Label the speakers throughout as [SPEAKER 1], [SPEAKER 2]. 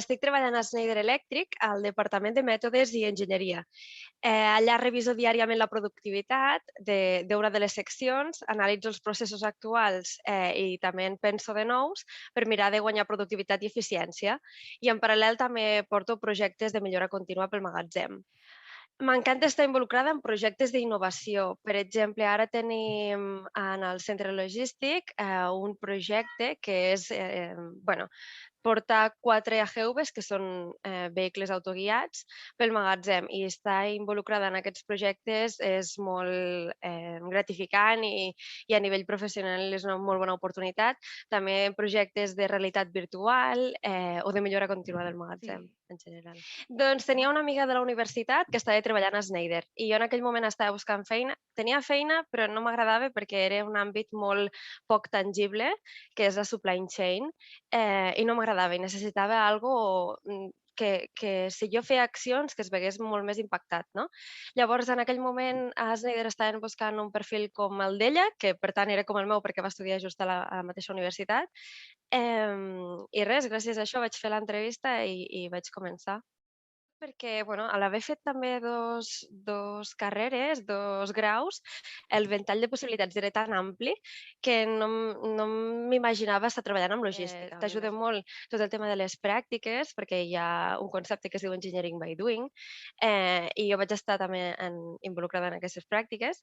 [SPEAKER 1] estic treballant a Schneider Electric, al departament de mètodes i enginyeria. Allà reviso diàriament la productivitat d'una de les seccions, analitzo els processos actuals i també en penso de nous per mirar de guanyar productivitat i eficiència. I en paral·lel també porto projectes de millora contínua pel magatzem. M'encanta estar involucrada en projectes d'innovació. Per exemple, ara tenim en el centre logístic un projecte que és portar 4 AGVs, que són vehicles autoguiats, pel magatzem, i estar involucrada en aquests projectes és molt gratificant i a nivell professional és una molt bona oportunitat. També projectes de realitat virtual o de millora contínua del magatzem, en general. Doncs tenia una amiga de la universitat que estava treballant a Schneider i jo en aquell moment estava buscant feina. Tenia feina, però no m'agradava perquè era un àmbit molt poc tangible, que és la supply chain, i no m'agradava i necessitava algo que si jo feia accions que es vegués molt més impactat, no? Llavors, en aquell moment a Schneider estaven buscant un perfil com el d'ella, que per tant era com el meu perquè va estudiar just a la mateixa universitat. I res, gràcies a això vaig fer l'entrevista i vaig començar. Perquè, a l'haver fet també dos carreres, 2 graus, el ventall de possibilitats era tan ampli que no m'imaginava estar treballant amb logística. T'ajuda molt tot el tema de les pràctiques, perquè hi ha un concepte que es diu engineering by doing, i jo vaig estar també involucrada en aquestes pràctiques.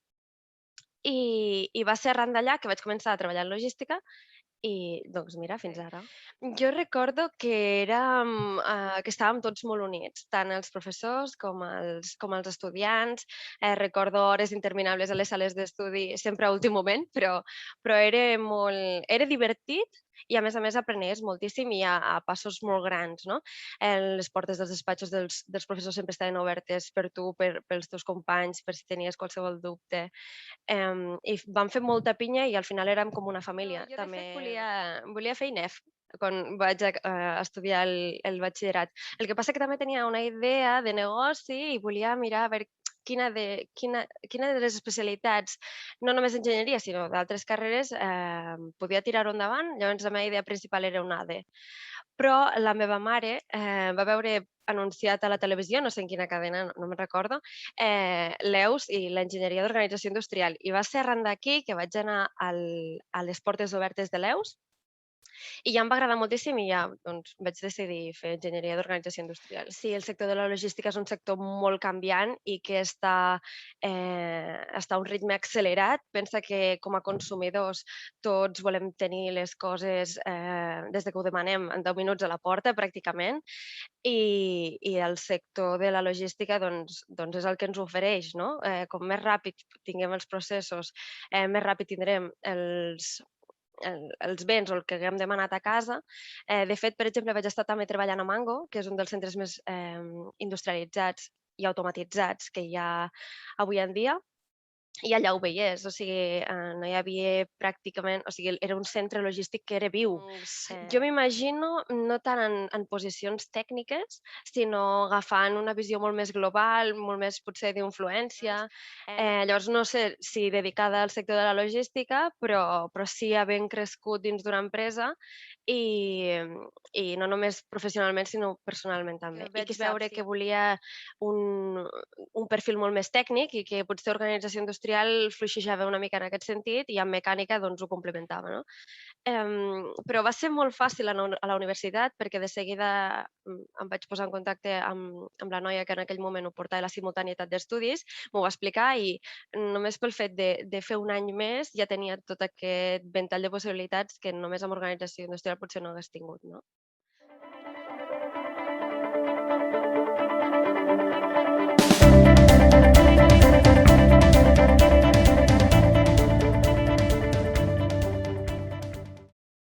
[SPEAKER 1] I va ser arran d'allà que vaig començar a treballar en logística i, doncs mira, fins ara. Jo recordo que estàvem tots molt units, tant els professors com els estudiants. Recordo hores interminables a les sales d'estudi, sempre a últim moment, però era divertit i, a més, aprenies moltíssim i a passos molt grans, no? Les portes dels despatxos dels professors sempre estaven obertes per tu, pels teus companys, per si tenies qualsevol dubte. I vam fer molta pinya i al final érem com una família. Jo, de fet, volia fer INEF quan vaig estudiar el batxillerat. El que passa que també tenia una idea de negoci i volia mirar a veure quina de les especialitats, no només enginyeria, sinó d'altres carreres, podia tirar-ho endavant. Llavors, la meva idea principal era un ADE. Però la meva mare va veure anunciat a la televisió, no sé en quina cadena, no me'n recordo, l'EUS i l'enginyeria d'organització industrial. I va ser arran d'aquí que vaig anar a les portes obertes de l'EUS i ja em va agradar moltíssim i ja vaig decidir fer enginyeria d'organització industrial. Sí, el sector de la logística és un sector molt canviant i que està a un ritme accelerat. Pensa que com a consumidors tots volem tenir les coses des que ho demanem en 10 minuts a la porta pràcticament i el sector de la logística és el que ens ofereix, no? Com més ràpid tinguem els processos, més ràpid tindrem els béns o el que haguem demanat a casa. De fet, per exemple, vaig estar també treballant a Mango, que és un dels centres més industrialitzats i automatitzats que hi ha avui en dia, i allà ho veies, o sigui, no hi havia pràcticament, o sigui, era un centre logístic que era viu. Jo m'imagino no tant en posicions tècniques, sinó agafant una visió molt més global, molt més potser d'influència. Llavors no sé si dedicada al sector de la logística, però sí havent crescut dins d'una empresa i no només professionalment, sinó personalment també. I vaig veure que volia un perfil molt més tècnic i que potser organització industrial fluixejava una mica en aquest sentit i amb mecànica ho complementava, no? Però va ser molt fàcil a la universitat perquè de seguida em vaig posar en contacte amb la noia que en aquell moment ho portava a la simultanietat d'estudis, m'ho va explicar i només pel fet de fer un any més ja tenia tot aquest ventall de possibilitats que només amb organització industrial potser no hagués tingut, no?